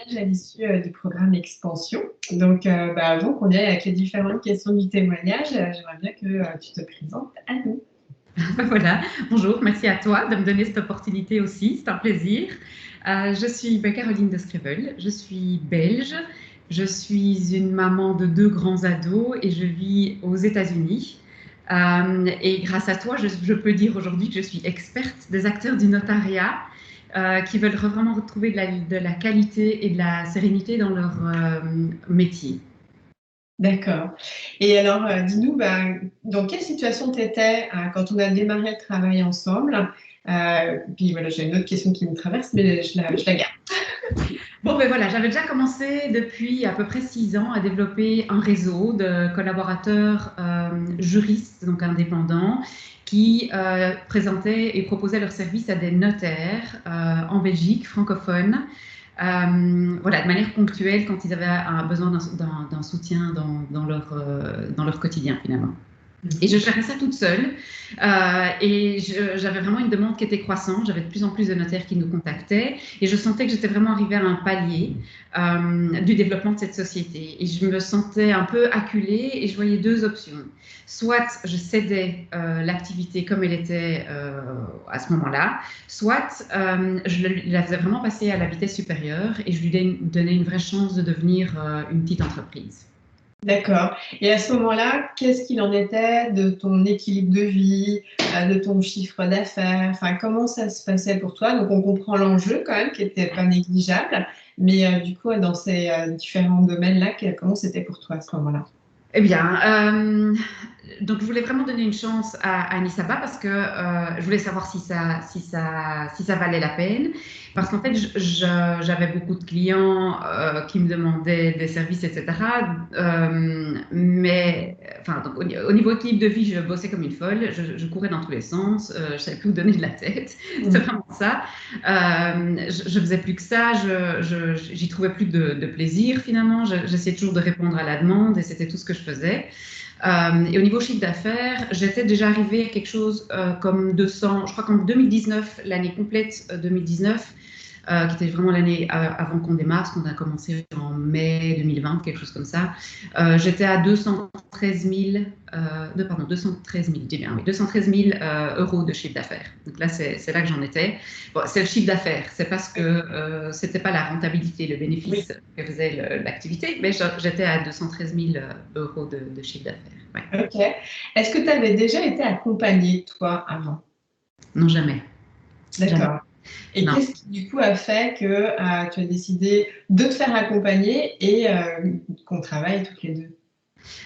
à l'issue du programme Expansion. Donc, avant qu'on y aille avec les différentes questions du témoignage, j'aimerais bien que tu te présentes à nous. Voilà, bonjour, merci à toi de me donner cette opportunité aussi, c'est un plaisir. Je suis Caroline de Scribble, je suis belge, je suis une maman de 2 grands ados et je vis aux États-Unis. Et grâce à toi, je peux dire aujourd'hui que je suis experte des acteurs du notariat qui veulent vraiment retrouver de la qualité et de la sérénité dans leur métier. D'accord. Et alors, dis-nous, dans quelle situation tu étais quand on a démarré le travail ensemble? Puis voilà, j'ai une autre question qui me traverse, mais je la garde. Bon, ben voilà, j'avais déjà commencé depuis à peu près 6 ans à développer un réseau de collaborateurs juristes, donc indépendants, qui présentaient et proposaient leurs services à des notaires en Belgique, francophones, voilà, de manière ponctuelle quand ils avaient besoin d'un soutien dans leur quotidien finalement. Et je gérais ça toute seule. Et j'avais vraiment une demande qui était croissante. J'avais de plus en plus de notaires qui nous contactaient. Et je sentais que j'étais vraiment arrivée à un palier du développement de cette société. Et je me sentais un peu acculée et je voyais 2 options. Soit je cédais l'activité comme elle était à ce moment-là, soit je la faisais vraiment passer à la vitesse supérieure et je lui donnais une vraie chance de devenir une petite entreprise. D'accord. Et à ce moment-là, qu'est-ce qu'il en était de ton équilibre de vie, de ton chiffre d'affaires? Enfin, comment ça se passait pour toi? Donc, on comprend l'enjeu quand même, qui n'était pas négligeable. Mais du coup, dans ces différents domaines-là, comment c'était pour toi à ce moment-là? Eh bien, donc je voulais vraiment donner une chance à Anisaba parce que je voulais savoir si ça valait la peine. Parce qu'en fait, j'avais beaucoup de clients qui me demandaient des services, etc. Mais enfin, donc, au niveau équilibre de vie, je bossais comme une folle. Je courais dans tous les sens. Je ne savais plus où donner de la tête. C'est vraiment ça. Je faisais plus que ça. J'y trouvais plus de plaisir finalement. J'essayais toujours de répondre à la demande et c'était tout ce que je faisais. Et au niveau chiffre d'affaires, j'étais déjà arrivée à quelque chose comme 200, je crois qu'en 2019, l'année complète 2019, qui était vraiment l'année avant qu'on démarre, parce qu'on a commencé en mai 2020, quelque chose comme ça, j'étais à 213 000, 213 000, je dis bien, oui, 213 000 euros de chiffre d'affaires. Donc là, c'est là que j'en étais. Bon, c'est le chiffre d'affaires, c'est parce que c'était pas la rentabilité, le bénéfice que faisait l'activité, mais j'étais à 213 000 euros de chiffre d'affaires. Ouais. Ok. Est-ce que tu avais déjà été accompagnée, toi, avant? Non, jamais. Jamais. D'accord. Et Non. qu'est-ce qui, du coup, a fait que tu as décidé de te faire accompagner et qu'on travaille toutes les deux?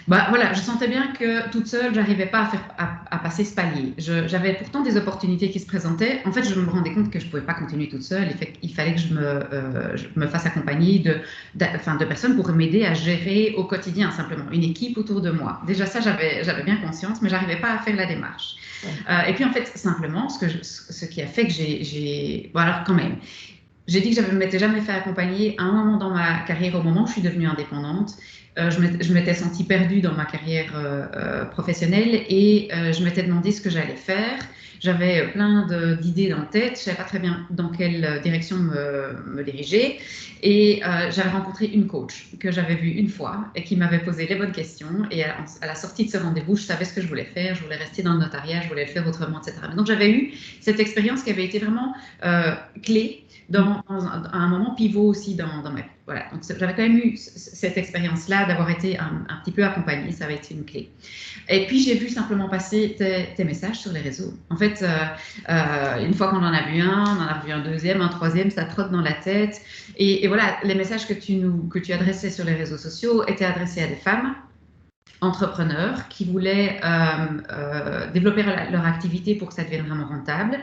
Bah, voilà, je sentais bien que toute seule, j'arrivais pas à passer ce palier. J'avais pourtant des opportunités qui se présentaient. En fait, je me rendais compte que je pouvais pas continuer toute seule. Il fallait que je me fasse accompagner de personnes pour m'aider à gérer au quotidien simplement une équipe autour de moi. Déjà ça, j'avais bien conscience, mais j'arrivais pas à faire la démarche. Et puis en fait, simplement, ce qui a fait que bon alors quand même, j'ai dit que je ne m'étais jamais fait accompagner à un moment dans ma carrière, au moment où je suis devenue indépendante. Je m'étais sentie perdue dans ma carrière professionnelle et je m'étais demandé ce que j'allais faire. J'avais plein d'idées dans la tête, je ne savais pas très bien dans quelle direction me diriger. Et j'avais rencontré une coach que j'avais vue une fois et qui m'avait posé les bonnes questions. Et à la sortie de ce rendez-vous, je savais ce que je voulais faire. Je voulais rester dans le notariat, je voulais le faire autrement, etc. Donc j'avais eu cette expérience qui avait été vraiment clé à un moment pivot aussi dans ma vie. Voilà. Donc j'avais quand même eu cette expérience-là d'avoir été un petit peu accompagnée, ça avait été une clé. Et puis j'ai vu simplement passer tes messages sur les réseaux. En fait, une fois qu'on en a vu un, on en a vu un deuxième, un troisième, ça trotte dans la tête. Et voilà, les messages que tu adressais sur les réseaux sociaux étaient adressés à des femmes entrepreneurs qui voulaient développer leur activité pour que ça devienne vraiment rentable.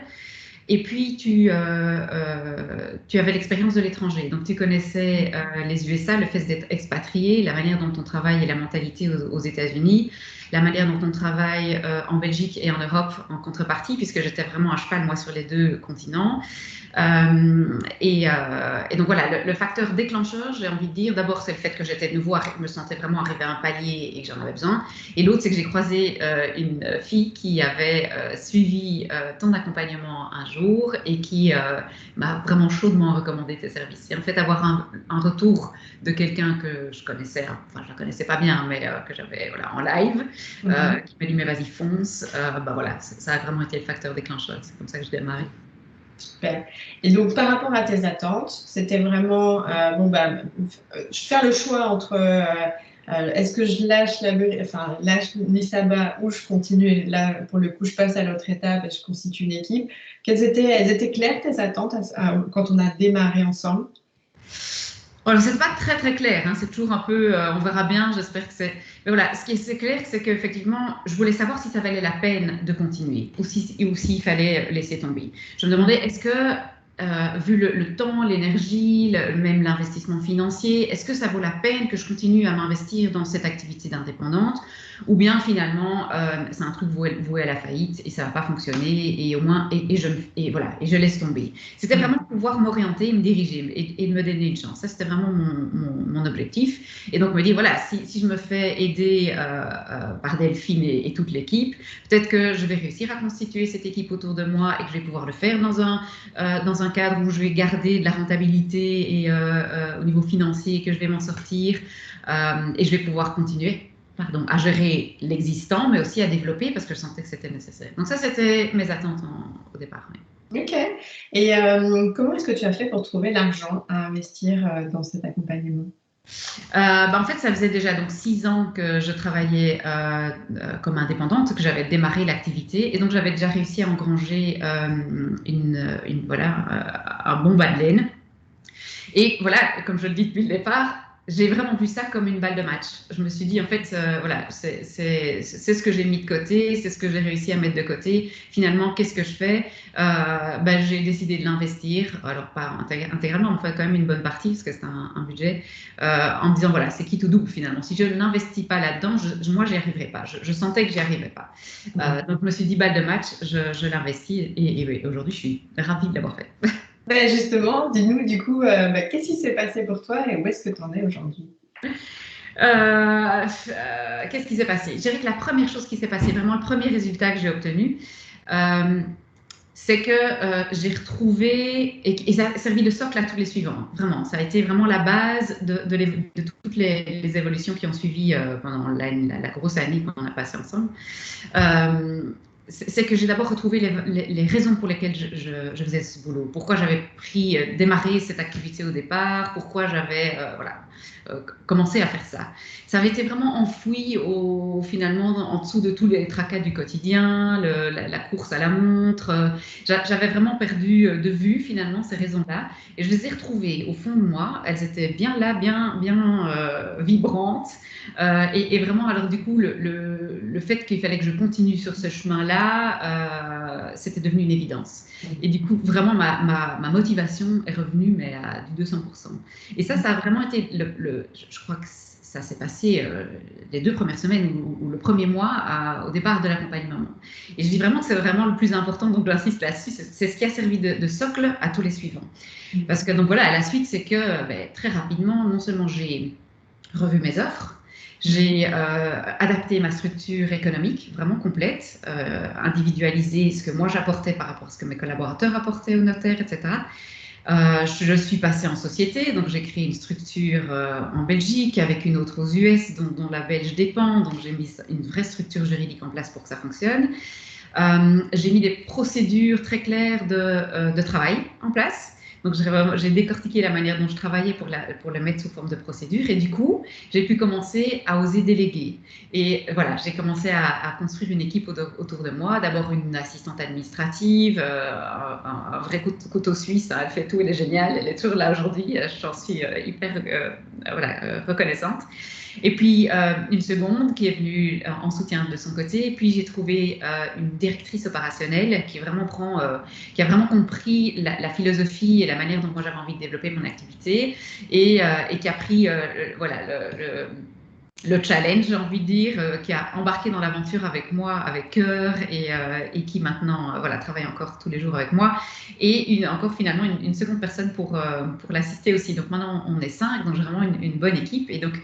Et puis, tu avais l'expérience de l'étranger. Donc, tu connaissais les USA, le fait d'être expatrié, la manière dont on travaille et la mentalité aux États-Unis, la manière dont on travaille en Belgique et en Europe en contrepartie, puisque j'étais vraiment à cheval, moi, sur les 2 continents. Et donc, voilà, le facteur déclencheur, j'ai envie de dire, d'abord, c'est le fait que j'étais de nouveau, je me sentais vraiment arrivée à un palier et que j'en avais besoin. Et l'autre, c'est que j'ai croisé une fille qui avait suivi ton accompagnement un jour jour et qui m'a vraiment chaudement recommandé tes services. Et en fait, avoir un retour de quelqu'un que je connaissais, enfin, je la connaissais pas bien, mais que j'avais en live, qui m'a dit mais vas-y fonce, voilà, ça a vraiment été le facteur déclencheur. C'est comme ça que je démarre. Super. Et donc, par rapport à tes attentes, c'était vraiment, faire le choix entre est-ce que je lâche lâche Nisaba ou je continue et là, pour le coup, je passe à l'autre étape et je constitue une équipe. Elles étaient claires tes attentes quand on a démarré ensemble? Alors, c'est pas très très clair, hein, c'est toujours un peu, on verra bien, j'espère que c'est... Mais voilà, ce qui est clair, c'est qu'effectivement, je voulais savoir si ça valait la peine de continuer ou s'il fallait laisser tomber. Je me demandais, est-ce que, vu le temps, l'énergie, même l'investissement financier, est-ce que ça vaut la peine que je continue à m'investir dans cette activité d'indépendante ou bien finalement, c'est un truc voué à la faillite et ça va pas fonctionner et au moins, voilà, et je laisse tomber. C'était vraiment pouvoir m'orienter, me diriger et de me donner une chance. Ça, c'était vraiment mon objectif. Et donc, me dire, voilà, si je me fais aider par Delphine et toute l'équipe, peut-être que je vais réussir à constituer cette équipe autour de moi et que je vais pouvoir le faire dans un cadre où je vais garder de la rentabilité et au niveau financier, que je vais m'en sortir et je vais pouvoir continuer à gérer l'existant, mais aussi à développer parce que je sentais que c'était nécessaire. Donc ça, c'était mes attentes au départ. Oui. Ok. Et comment est-ce que tu as fait pour trouver l'argent à investir dans cet accompagnement? En fait, ça faisait déjà donc 6 ans que je travaillais comme indépendante, que j'avais démarré l'activité, et donc j'avais déjà réussi à engranger un bon bas de laine. Et voilà, comme je le dis depuis le départ, j'ai vraiment vu ça comme une balle de match. Je me suis dit, en fait, voilà, c'est ce que j'ai mis de côté, c'est ce que j'ai réussi à mettre de côté. Finalement, qu'est-ce que je fais? J'ai décidé de l'investir, alors pas intégralement, mais quand même une bonne partie, parce que c'est un budget, en me disant, voilà, c'est quitte ou double finalement. Si je n'investis pas là-dedans, moi, j'y arriverai pas. Je sentais que j'y arriverais pas. Donc, je me suis dit, balle de match, je l'investis, et aujourd'hui, je suis ravie de l'avoir fait. Justement, dis-nous du coup, qu'est-ce qui s'est passé pour toi et où est-ce que tu en es aujourd'hui? Qu'est-ce qui s'est passé? Je dirais que la première chose qui s'est passée, vraiment le premier résultat que j'ai obtenu, c'est que j'ai retrouvé, et ça a servi de socle à tous les suivants, vraiment. Ça a été vraiment la base de toutes les évolutions qui ont suivi pendant la grosse année qu'on a passée ensemble. C'est que j'ai d'abord retrouvé les raisons pour lesquelles je faisais ce boulot. Pourquoi j'avais démarré cette activité au départ, pourquoi j'avais commencé à faire ça. Ça avait été vraiment enfoui finalement en dessous de tous les tracas du quotidien, la course à la montre. J'avais vraiment perdu de vue finalement ces raisons-là et je les ai retrouvées au fond de moi. Elles étaient bien là, bien vibrantes. Et vraiment, alors du coup, le fait qu'il fallait que je continue sur ce chemin-là, c'était devenu une évidence. Et du coup, vraiment, ma motivation est revenue, mais à du 200%. Et ça a vraiment été je crois que ça s'est passé les 2 premières semaines ou le premier mois au départ de l'accompagnement. Et je dis vraiment que c'est vraiment le plus important, donc j'insiste là-dessus, c'est ce qui a servi de socle à tous les suivants. Parce que donc voilà, à la suite, c'est que très rapidement, non seulement j'ai revu mes offres, j'ai adapté ma structure économique vraiment complète, individualisé ce que moi j'apportais par rapport à ce que mes collaborateurs apportaient au notaire, etc. Je suis passée en société, donc j'ai créé une structure en Belgique avec une autre aux US dont la Belge dépend, donc j'ai mis une vraie structure juridique en place pour que ça fonctionne. J'ai mis des procédures très claires de travail en place. Donc, j'ai décortiqué la manière dont je travaillais pour le mettre sous forme de procédure. Et du coup, j'ai pu commencer à oser déléguer. Et voilà, j'ai commencé à construire une équipe autour de moi. D'abord, une assistante administrative, un vrai couteau suisse. Hein, elle fait tout, elle est géniale. Elle est toujours là aujourd'hui. J'en suis hyper reconnaissante. Et puis, une seconde qui est venue en soutien de son côté. Et puis, j'ai trouvé une directrice opérationnelle qui a vraiment compris la philosophie et la manière dont moi j'avais envie de développer mon activité et qui a pris le challenge, j'ai envie de dire, qui a embarqué dans l'aventure avec moi, avec cœur, et qui maintenant voilà, travaille encore tous les jours avec moi. Et encore finalement une seconde personne pour l'assister aussi. Donc maintenant, on est 5, donc j'ai vraiment une bonne équipe. Et donc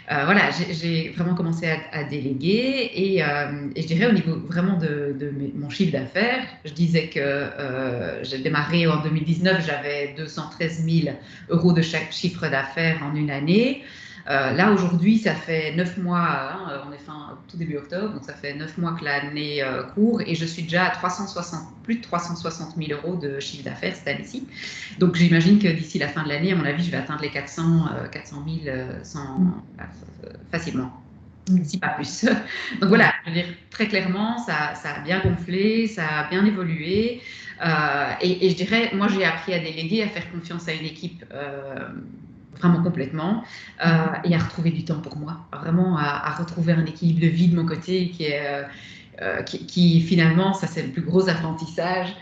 voilà, j'ai vraiment commencé à déléguer. Et je dirais au niveau vraiment de mon chiffre d'affaires, je disais que j'ai démarré en 2019, j'avais 213 000 euros de chaque chiffre d'affaires en une année. Là, aujourd'hui, ça fait 9 mois, hein, on est tout début octobre, donc ça fait 9 mois que l'année court et je suis déjà à plus de 360 000 euros de chiffre d'affaires cette année-ci. Donc, j'imagine que d'ici la fin de l'année, à mon avis, je vais atteindre les 400 000 facilement, si pas plus. Donc voilà, je veux dire, très clairement, ça a bien gonflé, ça a bien évolué. Et je dirais, moi, j'ai appris à déléguer, à faire confiance à une équipe vraiment complètement, et à retrouver du temps pour moi, vraiment à retrouver un équilibre de vie de mon côté qui finalement, ça c'est le plus gros apprentissage,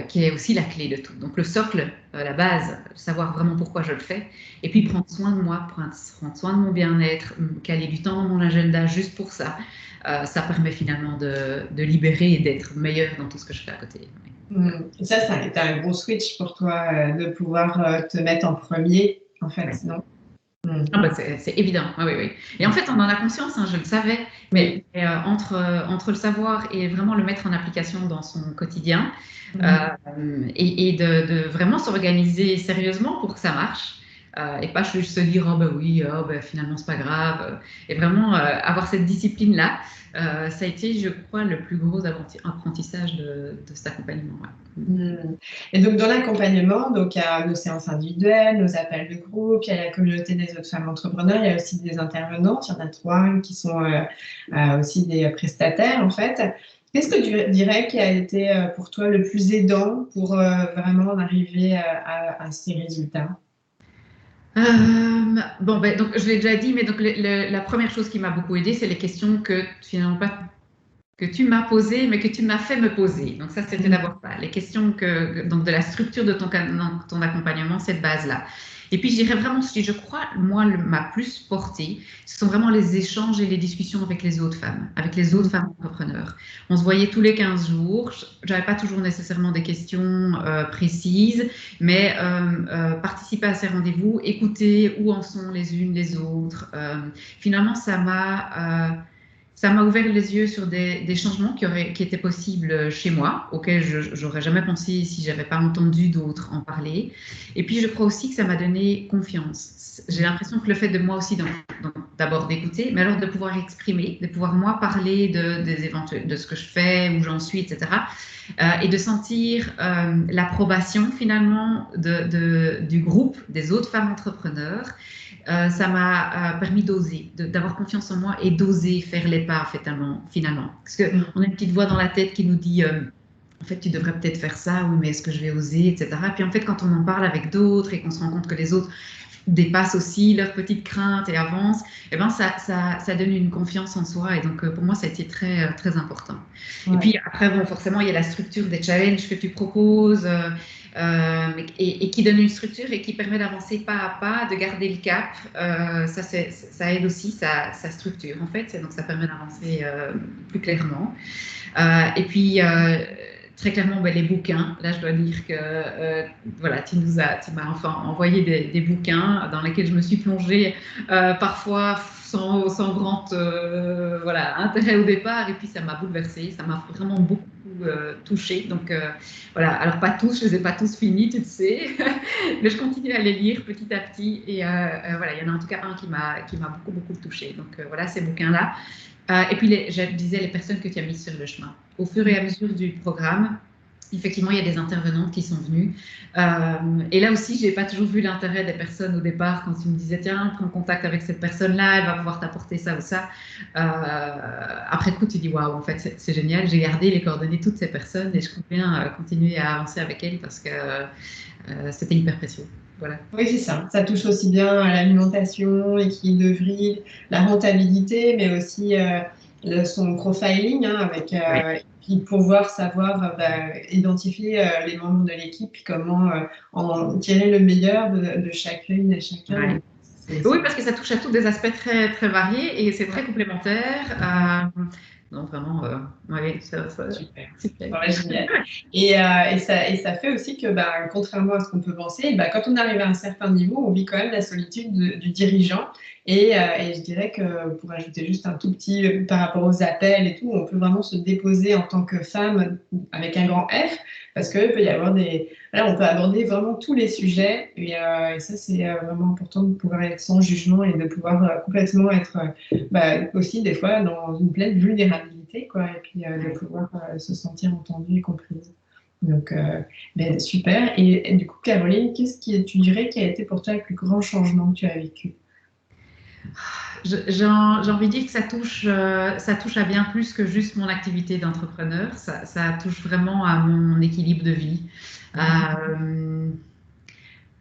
qui est aussi la clé de tout. Donc le socle, la base, savoir vraiment pourquoi je le fais, et puis prendre soin de moi, prendre soin de mon bien-être, caler du temps dans mon agenda juste pour ça. Ça permet finalement de libérer et d'être meilleur dans tout ce que je fais à côté. Ça a été un gros switch pour toi, de pouvoir te mettre en premier, en fait, non? Ah bah c'est évident, oui, oui. Et en fait, on en a conscience, hein, je le savais, mais entre le savoir et vraiment le mettre en application dans son quotidien, et de vraiment s'organiser sérieusement pour que ça marche, et pas juste se dire, oh ben oui, oh ben finalement c'est pas grave, et vraiment avoir cette discipline-là, ça a été, je crois, le plus gros apprentissage de cet accompagnement. Ouais. Et donc, dans l'accompagnement, donc il y a nos séances individuelles, nos appels de groupe, il y a la communauté des autres femmes entrepreneurs, il y a aussi des intervenantes, il y en a 3 qui sont aussi des prestataires, en fait. Qu'est-ce que tu dirais qui a été pour toi le plus aidant pour vraiment en arriver à ces résultats? Bon, ben, donc, je l'ai déjà dit, mais donc, la première chose qui m'a beaucoup aidée, c'est les questions que finalement pas que tu m'as posées, mais que tu m'as fait me poser. Donc ça, c'était d'abord ça. Les questions donc de la structure de ton accompagnement, cette base-là. Et puis, je dirais vraiment, si je crois, moi, m'a plus porté, ce sont vraiment les échanges et les discussions avec les autres femmes entrepreneurs. On se voyait tous les 15 jours. Je n'avais pas toujours nécessairement des questions précises, mais participer à ces rendez-vous, écouter où en sont les unes les autres. Finalement, ça m'a ouvert les yeux sur des changements qui étaient possibles chez moi, auxquels je n'aurais jamais pensé si je n'avais pas entendu d'autres en parler. Et puis, je crois aussi que ça m'a donné confiance. J'ai l'impression que le fait de moi aussi, d'abord d'écouter, mais alors de pouvoir exprimer, de pouvoir moi parler de ce que je fais, où j'en suis, etc. Et de sentir l'approbation finalement du groupe, des autres femmes entrepreneurs. Ça m'a permis d'oser, d'avoir confiance en moi et d'oser faire les pas finalement. Parce qu'on a une petite voix dans la tête qui nous dit en fait, tu devrais peut-être faire ça, oui, mais est-ce que je vais oser, etc. Puis en fait, quand on en parle avec d'autres et qu'on se rend compte que les autres dépassent aussi leurs petites craintes et avancent, eh ben ça donne une confiance en soi. Et donc, pour moi, ça a été très, très important. Ouais. Et puis après, bon, forcément, il y a la structure des challenges que tu proposes, et qui donne une structure et qui permet d'avancer pas à pas, de garder le cap. Ça aide aussi, ça structure, en fait. Donc, ça permet d'avancer plus clairement. Et puis, très clairement, les bouquins. Là, je dois dire que voilà, tu m'as enfin envoyé des bouquins dans lesquels je me suis plongée, parfois sans grand voilà, intérêt au départ, et puis ça m'a bouleversée, ça m'a vraiment beaucoup touchée. Donc voilà, alors pas tous, je les ai pas tous finis, tu le sais, mais je continue à les lire petit à petit, et voilà, il y en a en tout cas un qui m'a beaucoup touchée. Donc voilà, ces bouquins-là. Et puis, je disais, les personnes que tu as mises sur le chemin. Au fur et à mesure du programme, effectivement, il y a des intervenantes qui sont venues. Et là aussi, je n'ai pas toujours vu l'intérêt des personnes au départ quand tu me disais, tiens, prends contact avec cette personne-là, elle va pouvoir t'apporter ça ou ça. Après coup, tu dis, waouh, en fait, c'est génial. J'ai gardé les coordonnées de toutes ces personnes et je compte bien continuer à avancer avec elles parce que c'était hyper précieux. Voilà. Oui, c'est ça. Ça touche aussi bien à l'alimentation, l'équilibre de vie, la rentabilité, mais aussi son profiling, hein, avec puis pouvoir savoir identifier les membres de l'équipe, comment en tirer le meilleur de chacune et chacun. Ouais. Oui, parce que ça touche à tous des aspects très, très variés et c'est très complémentaire. Donc vraiment, oui, Super. super. Ouais, génial. Et ça fait aussi que, bah, contrairement à ce qu'on peut penser, bah, quand on arrive à un certain niveau, on vit quand même la solitude du dirigeant. Et je dirais que pour ajouter juste un tout petit par rapport aux appels et tout, on peut vraiment se déposer en tant que femme avec un grand F, parce qu'il peut y avoir voilà, on peut aborder vraiment tous les sujets. Et ça, c'est vraiment important de pouvoir être sans jugement et de pouvoir complètement être bah, aussi des fois dans une pleine vulnérabilité, quoi, et puis de pouvoir se sentir entendue et comprise. Donc, ben, super. Et du coup, Caroline, tu dirais qui a été pour toi le plus grand changement que tu as vécu? J'ai envie de dire que ça touche à bien plus que juste mon activité d'entrepreneur. Ça touche vraiment à mon équilibre de vie.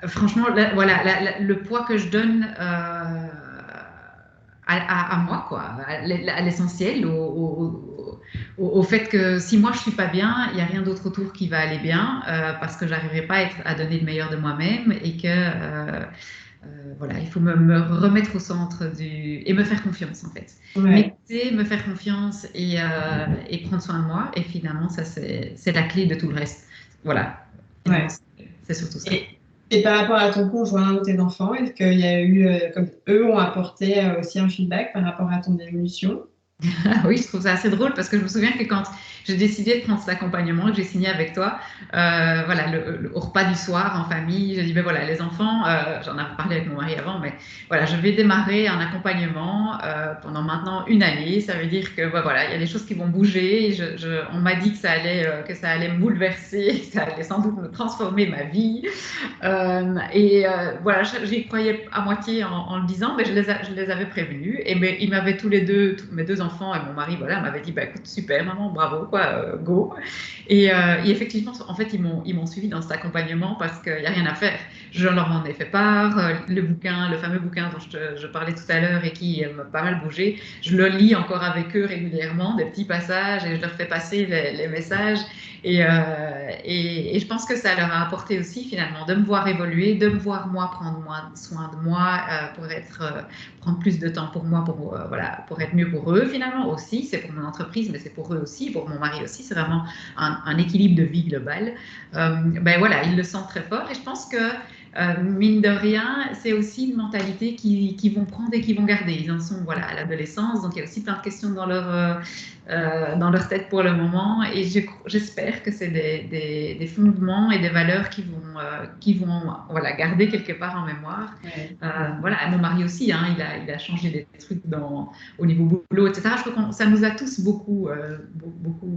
Franchement, voilà, le poids que je donne à moi, quoi, à l'essentiel, au fait que si moi je suis pas bien, il n'y a rien d'autre autour qui va aller bien parce que j'arriverai pas à donner le meilleur de moi-même et que voilà, il faut me remettre au centre et me faire confiance en fait. Ouais. M'écouter, me faire confiance et prendre soin de moi. Et finalement, ça c'est la clé de tout le reste. Voilà, finalement, Ouais. c'est surtout ça. Et par rapport à ton conjoint ou tes enfants, est-ce qu'il y a eu, comme eux ont apporté aussi un feedback par rapport à ton évolution? Oui, je trouve ça assez drôle parce que je me souviens que quand j'ai décidé de prendre cet accompagnement que j'ai signé avec toi, voilà, au repas du soir en famille, j'ai dit, ben voilà, les enfants, j'en avais parlé avec mon mari avant, mais voilà, je vais démarrer un accompagnement pendant maintenant 1 année. Ça veut dire que ben voilà, il y a des choses qui vont bouger. On m'a dit que ça allait me bouleverser, que ça allait sans doute me transformer ma vie. Voilà, j'y croyais à moitié en le disant, mais je les avais prévenus. Et ben, ils m'avaient tous les deux, mes 2 enfants et mon mari, voilà, m'avaient dit, bah, écoute, super, maman, bravo, quoi, go. Et effectivement, en fait, ils m'ont suivi dans cet accompagnement parce qu'il n'y a rien à faire. Je leur en ai fait part. Le bouquin, le fameux bouquin dont je parlais tout à l'heure et qui m'a pas mal bougé, je le lis encore avec eux régulièrement, des petits passages, et je leur fais passer les messages. Et je pense que ça leur a apporté aussi finalement de me voir évoluer, de me voir moi prendre soin de moi prendre plus de temps pour moi, voilà, pour être mieux pour eux finalement aussi. C'est pour mon entreprise, mais c'est pour eux aussi, pour mon mari aussi. C'est vraiment un équilibre de vie global. Ben voilà, ils le sentent très fort et je pense que mine de rien, c'est aussi une mentalité qu'ils vont prendre et qu'ils vont garder. Ils en sont voilà, à l'adolescence, donc il y a aussi plein de questions dans leur tête pour le moment. Et j'espère que c'est des fondements et des valeurs qui vont voilà, garder quelque part en mémoire. Ouais. Voilà, mon mari aussi, hein, il a changé des trucs au niveau boulot, etc. Je crois que ça nous a tous beaucoup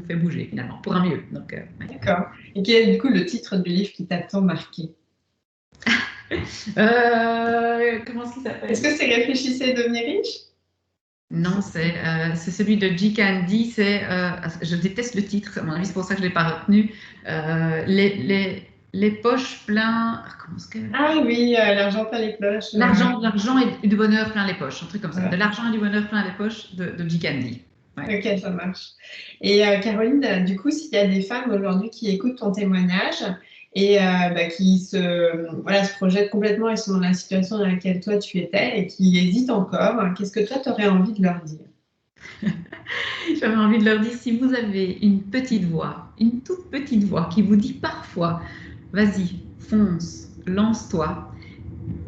fait bouger finalement, pour un mieux. Donc, ouais. D'accord. Et quel est du coup le titre du livre qui t'a tant marqué? Comment est-ce qu'il s'appelle? Est-ce que c'est Réfléchissez et devenez riche? Non, c'est celui de G. Candy. Je déteste le titre, à mon avis, c'est pour ça que je ne l'ai pas retenu. Les poches pleins. Comment est-ce que. Ah oui, l'argent plein les cloches. L'argent et du bonheur plein les poches, un truc comme ça. Voilà. De l'argent et du bonheur plein les poches de G. Candy. Ouais. Ok, ça marche. Et Caroline, du coup, s'il y a des femmes aujourd'hui qui écoutent ton témoignage et bah, qui voilà, se projettent complètement et sont dans la situation dans laquelle toi tu étais et qui hésitent encore, qu'est-ce que toi tu aurais envie de leur dire? J'avais envie de leur dire, si vous avez une petite voix, une toute petite voix qui vous dit parfois, vas-y, fonce, lance-toi,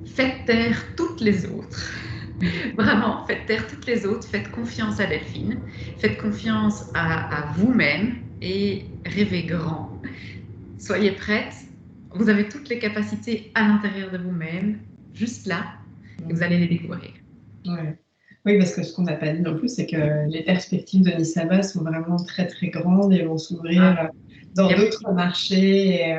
faites taire toutes les autres. Vraiment, faites taire toutes les autres, faites confiance à Delphine, faites confiance à vous-même et rêvez grand. Soyez prête, vous avez toutes les capacités à l'intérieur de vous-même, juste là, et vous allez les découvrir. Ouais. Oui, parce que ce qu'on n'a pas dit non plus, c'est que les perspectives de Nisaba sont vraiment très très grandes et vont s'ouvrir dans d'autres marchés et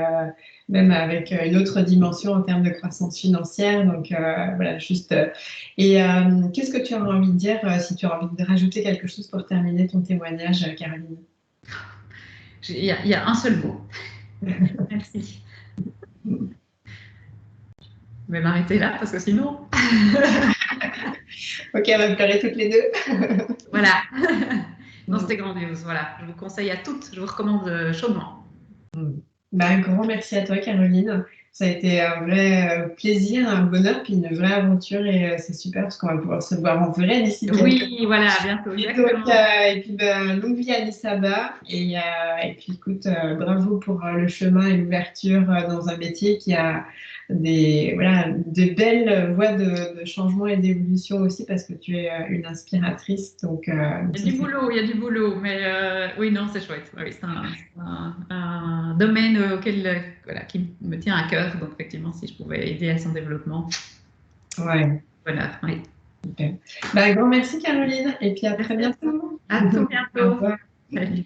même avec une autre dimension en termes de croissance financière. Donc voilà, juste. Et qu'est-ce que tu as envie de dire si tu as envie de rajouter quelque chose pour terminer ton témoignage, Caroline? Il y a un seul mot. Merci. Je vais m'arrêter là parce que sinon. Ok, on va pleurer toutes les deux. Voilà. Non, c'était grandiose. Voilà. Je vous conseille à toutes, je vous recommande chaudement. Un grand merci à toi, Caroline. Ça a été un vrai plaisir, un bonheur, puis une vraie aventure et c'est super parce qu'on va pouvoir se voir en vrai d'ici quelques Oui, voilà, à bientôt, Et donc, exactement. et puis longue vie à Addis Abeba et puis écoute, bravo pour le chemin et l'ouverture dans un métier qui a de belles voies de changement et d'évolution aussi parce que tu es une inspiratrice. Donc, Il y a du boulot, il y a du boulot, mais oui, non, c'est chouette. Oui, un domaine auquel, voilà, qui me tient à cœur. Donc, effectivement, si je pouvais aider à son développement, ouais, voilà, oui. super. Un grand merci Caroline et puis à très Merci à bientôt. toi. À tout Au bientôt. revoir. Salut.